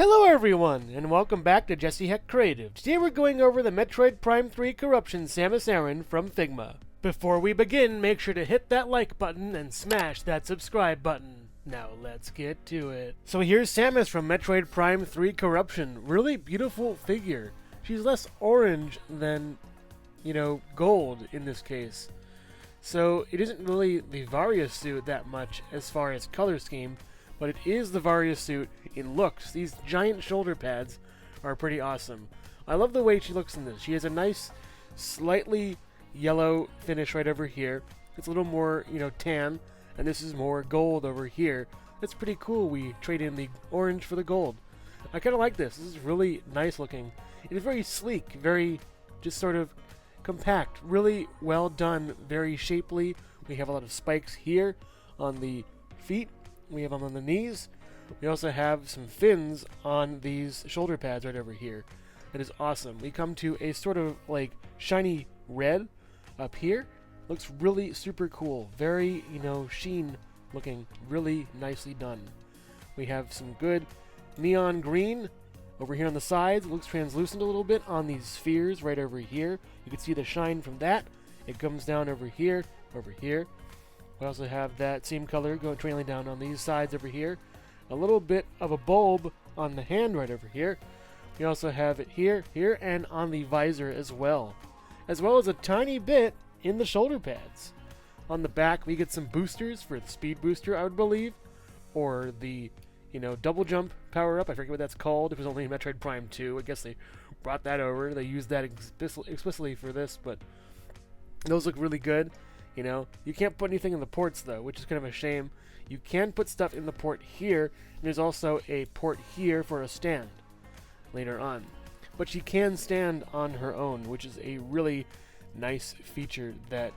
Hello everyone, and welcome back to Jesse Hecht Creative. Today we're going over the Metroid Prime 3 Corruption SAMUS ARAN from FIGMA. Before we begin, make sure to hit that like button and smash that subscribe button. Now let's get to it. So here's Samus from Metroid Prime 3 Corruption. Really beautiful figure. She's less orange than, gold in this case. So it isn't really the Varia suit that much as far as color scheme, but it is the Varia suit in looks. These giant shoulder pads are pretty awesome. I love the way she looks in this. She has a nice, slightly yellow finish right over here. It's a little more, tan, and this is more gold over here. That's pretty cool. We trade in the orange for the gold. I kind of like this. This is really nice looking. It is very sleek, very just sort of compact, really well done, very shapely. We have a lot of spikes here on the feet. We have them on the knees. We also have some fins on these shoulder pads right over here. That is awesome. We come to a sort of like shiny red up here. Looks really super cool. Very, sheen looking. Really nicely done. We have some good neon green over here on the sides. It looks translucent a little bit on these spheres right over here. You can see the shine from that. It comes down over here, over here. We also have that same color going trailing down on these sides over here. A little bit of a bulb on the hand right over here. We also have it here, here, and on the visor as well as a tiny bit in the shoulder pads. On the back, we get some boosters for the speed booster, I would believe, or the, double jump power up. I forget what that's called. It was only in Metroid Prime 2. I guess they brought that over. They used that explicitly for this, but those look really good. You can't put anything in the ports though, which is kind of a shame. You can put stuff in the port here, and there's also a port here for a stand later on. But she can stand on her own, which is a really nice feature that,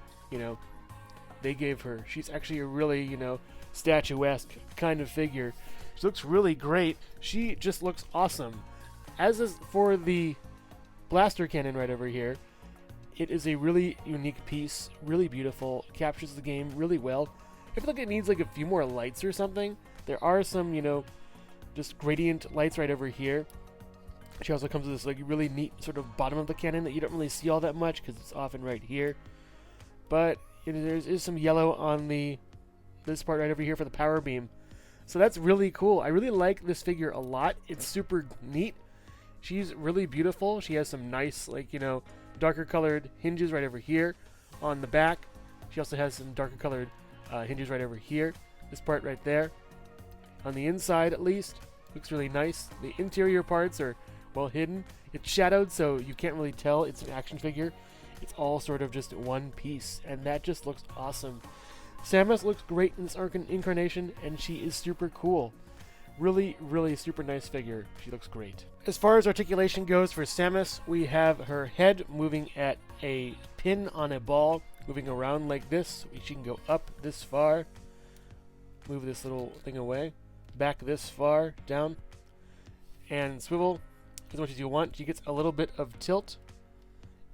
they gave her. She's actually a really, statuesque kind of figure. She looks really great. She just looks awesome. As is for the blaster cannon right over here. It is a really unique piece, really beautiful, captures the game really well. I feel like it needs like a few more lights or something. There are some, just gradient lights right over here. She also comes with this like really neat sort of bottom of the cannon that you don't really see all that much because it's often right here. But there is some yellow on this part right over here for the power beam. So that's really cool. I really like this figure a lot. It's super neat. She's really beautiful. She has some nice, darker colored hinges right over here on the back. She also has some darker colored hinges right over here. This part right there. On the inside, at least, looks really nice. The interior parts are well hidden. It's shadowed, so you can't really tell it's an action figure. It's all sort of just one piece, and that just looks awesome. Samus looks great in this incarnation, and she is super cool. Really, really super nice figure. She looks great. As far as articulation goes for Samus, we have her head moving at a pin on a ball, moving around like this. She can go up this far, move this little thing away, back this far, down, and swivel as much as you want. She gets a little bit of tilt.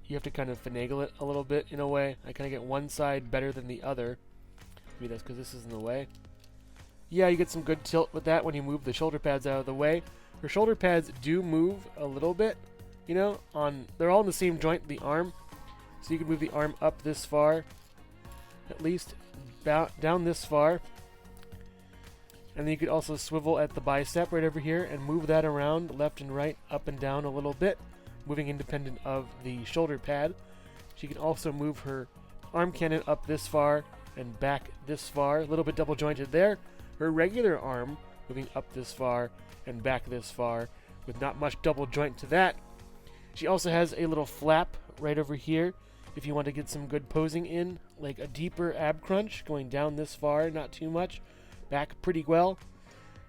You have to kind of finagle it a little bit in a way. I kind of get one side better than the other. Maybe that's because this is in the way. Yeah, you get some good tilt with that when you move the shoulder pads out of the way. Her shoulder pads do move a little bit, they're all in the same joint, the arm. So you can move the arm up this far, at least, down this far. And then you could also swivel at the bicep right over here and move that around left and right, up and down a little bit, moving independent of the shoulder pad. She can also move her arm cannon up this far and back this far, a little bit double jointed there. Her regular arm moving up this far and back this far with not much double joint to that. She also has a little flap right over here if you want to get some good posing in, like a deeper ab crunch going down this far, not too much, back pretty well.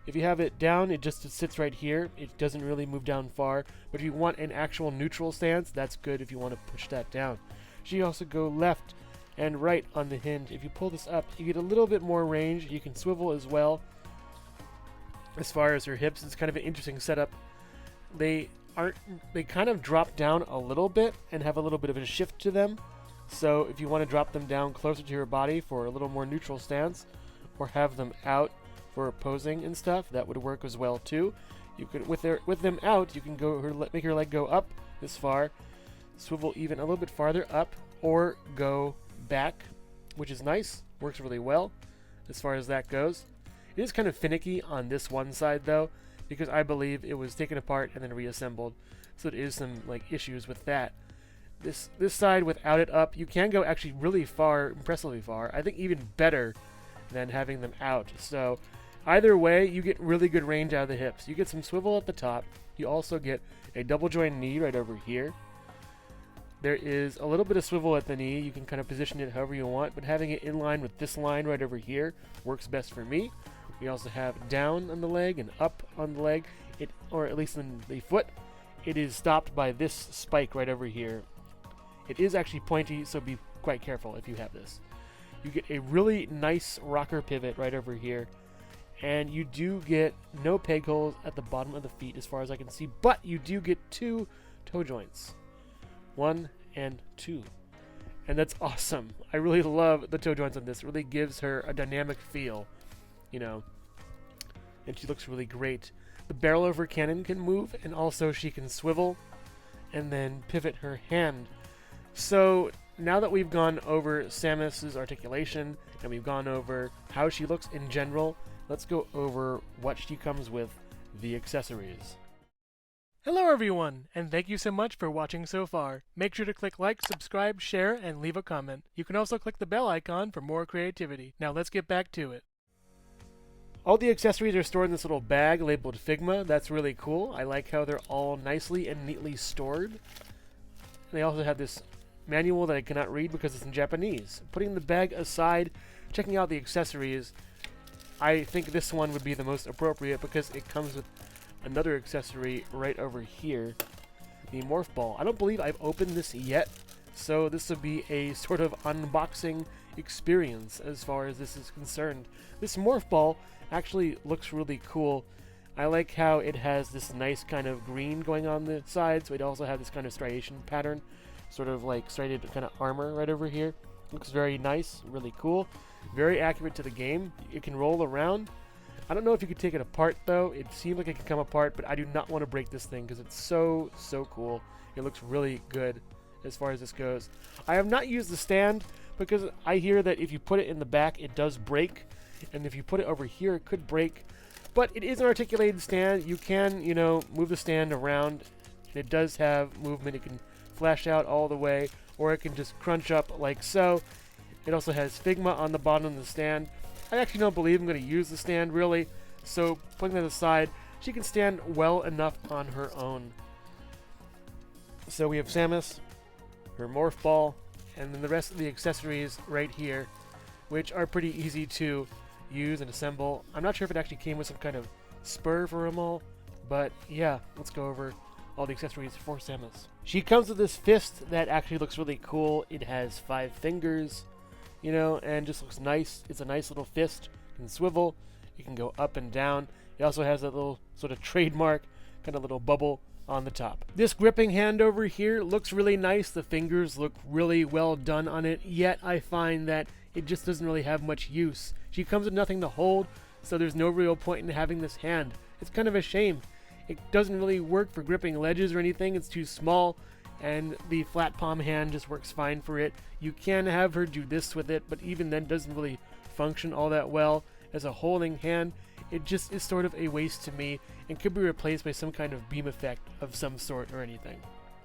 If you have it down, it just sits right here. It doesn't really move down far, but if you want an actual neutral stance, that's good if you want to push that down. She also go left and right on the hinge. If you pull this up, you get a little bit more range. You can swivel as well. As far as her hips, it's kind of an interesting setup. They kind of drop down a little bit and have a little bit of a shift to them. So if you want to drop them down closer to your body for a little more neutral stance, or have them out for posing and stuff, that would work as well too. You can, with them out, you can make her leg go up this far, swivel even a little bit farther up, or go back, which is nice. Works really well as far as that goes. It is kind of finicky on this one side though, because I believe it was taken apart and then reassembled, so there is some like issues with that. This side without it up, you can go actually really far, impressively far. I think even better than having them out. So either way, you get really good range out of the hips. You get some swivel at the top. You also get a double joint knee right over here. There is a little bit of swivel at the knee. You can kind of position it however you want, but having it in line with this line right over here works best for me. We also have down on the leg and up on the leg, or at least in the foot. It is stopped by this spike right over here. It is actually pointy, so be quite careful if you have this. You get a really nice rocker pivot right over here, and you do get no peg holes at the bottom of the feet as far as I can see, but you do get 2 toe joints. 1 and 2. And that's awesome. I really love the toe joints on this. It really gives her a dynamic feel, you know. And she looks really great. The barrel of her cannon can move, and also she can swivel and then pivot her hand. So now that we've gone over Samus's articulation and we've gone over how she looks in general, let's go over what she comes with, the accessories. Hello everyone, and thank you so much for watching so far. Make sure to click like, subscribe, share, and leave a comment. You can also click the bell icon for more creativity. Now let's get back to it. All the accessories are stored in this little bag labeled FIGMA. That's really cool. I like how they're all nicely and neatly stored. They also have this manual that I cannot read because it's in Japanese. Putting the bag aside, checking out the accessories, I think this one would be the most appropriate because it comes with another accessory right over here, the morph ball. I don't believe I've opened this yet, so this will be a sort of unboxing experience as far as this is concerned. This morph ball actually looks really cool. I like how it has this nice kind of green going on the sides, so it also has this kind of striation pattern, sort of like striated kind of armor right over here. Looks very nice, really cool, very accurate to the game. It can roll around. I don't know if you could take it apart though. It seems like it can come apart, but I do not want to break this thing because it's so cool. It looks really good as far as this goes. I have not used the stand because I hear that if you put it in the back, it does break, and if you put it over here, it could break. But it is an articulated stand. You can, you know, move the stand around. It does have movement. It can flash out all the way, or it can just crunch up like so. It also has FIGMA on the bottom of the stand. I actually don't believe I'm going to use the stand really, so putting that aside, she can stand well enough on her own. So we have Samus, her morph ball, and then the rest of the accessories right here, which are pretty easy to use and assemble. I'm not sure if it actually came with some kind of spur for them all, but yeah, let's go over all the accessories for Samus. She comes with this fist that actually looks really cool. It has 5 fingers, you know, and just looks nice. It's a nice little fist. It can swivel. It can go up and down. It also has that little sort of trademark kind of little bubble on the top. This gripping hand over here looks really nice. The fingers look really well done on it, yet I find that it just doesn't really have much use. She comes with nothing to hold, so there's no real point in having this hand. It's kind of a shame. It doesn't really work for gripping ledges or anything. It's too small, and the flat palm hand just works fine for it. You can have her do this with it, but even then doesn't really function all that well as a holding hand. It just is sort of a waste to me and could be replaced by some kind of beam effect of some sort or anything.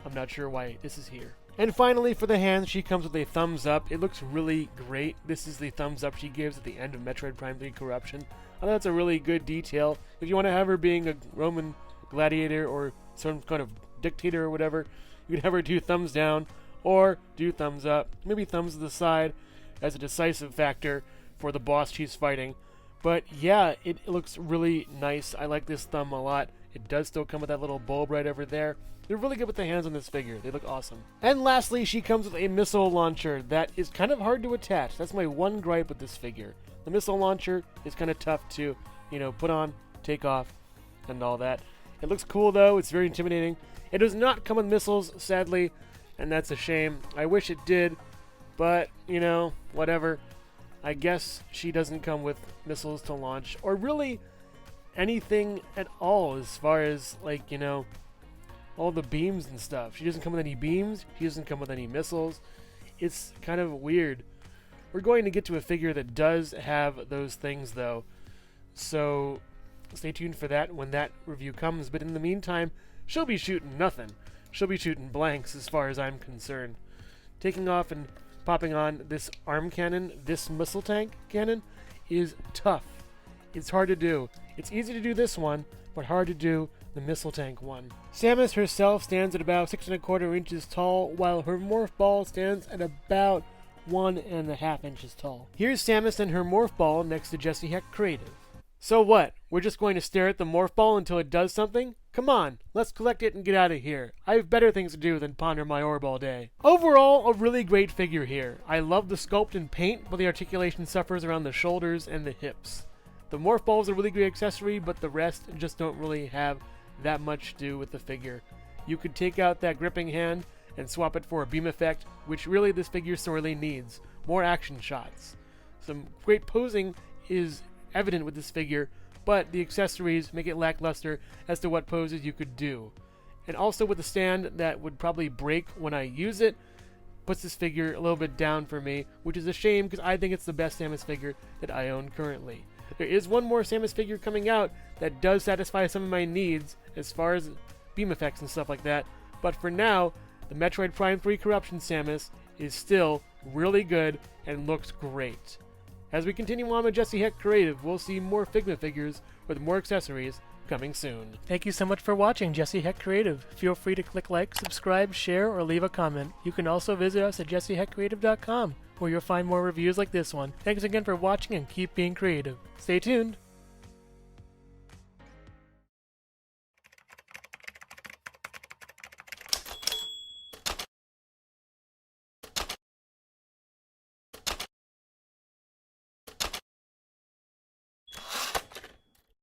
I'm not sure why this is here. And finally, for the hands, she comes with a thumbs up. It looks really great. This is the thumbs up she gives at the end of Metroid Prime 3 Corruption. I think that's a really good detail. If you want to have her being a Roman gladiator or some kind of dictator or whatever, you can have her do thumbs down or do thumbs up. Maybe thumbs to the side as a decisive factor for the boss she's fighting. But yeah, it looks really nice. I like this thumb a lot. It does still come with that little bulb right over there. They're really good with the hands on this figure. They look awesome. And lastly, she comes with a missile launcher that is kind of hard to attach. That's my one gripe with this figure. The missile launcher is kind of tough to, you know, put on, take off, and all that. It looks cool though. It's very intimidating. It does not come with missiles, sadly, and that's a shame. I wish it did, but, you know, whatever. I guess she doesn't come with missiles to launch, or really, anything at all as far as, like, you know, all the beams and stuff. She doesn't come with any beams. She doesn't come with any missiles. It's kind of weird. We're going to get to a figure that does have those things, though. So stay tuned for that when that review comes. But in the meantime, she'll be shooting nothing. She'll be shooting blanks as far as I'm concerned. Taking off and popping on this arm cannon, this missile tank cannon, is tough. It's hard to do. It's easy to do this one, but hard to do the missile tank one. Samus herself stands at about 6¼ inches tall, while her morph ball stands at about 1½ inches tall. Here's Samus and her morph ball next to Jesse Hecht Creative. So what? We're just going to stare at the morph ball until it does something? Come on, let's collect it and get out of here. I have better things to do than ponder my orb all day. Overall, a really great figure here. I love the sculpt and paint, but the articulation suffers around the shoulders and the hips. The morph ball is a really great accessory, but the rest just don't really have that much to do with the figure. You could take out that gripping hand and swap it for a beam effect, which really this figure sorely needs. More action shots. Some great posing is evident with this figure, but the accessories make it lackluster as to what poses you could do. And also with the stand that would probably break when I use it, puts this figure a little bit down for me, which is a shame because I think it's the best Samus figure that I own currently. There is one more Samus figure coming out that does satisfy some of my needs as far as beam effects and stuff like that, but for now, the Metroid Prime 3 Corruption Samus is still really good and looks great. As we continue on with Jesse Hecht Creative, we'll see more Figma figures with more accessories coming soon. Thank you so much for watching Jesse Hecht Creative. Feel free to click like, subscribe, share, or leave a comment. You can also visit us at jessehechtcreative.com, where you'll find more reviews like this one. Thanks again for watching and keep being creative. Stay tuned!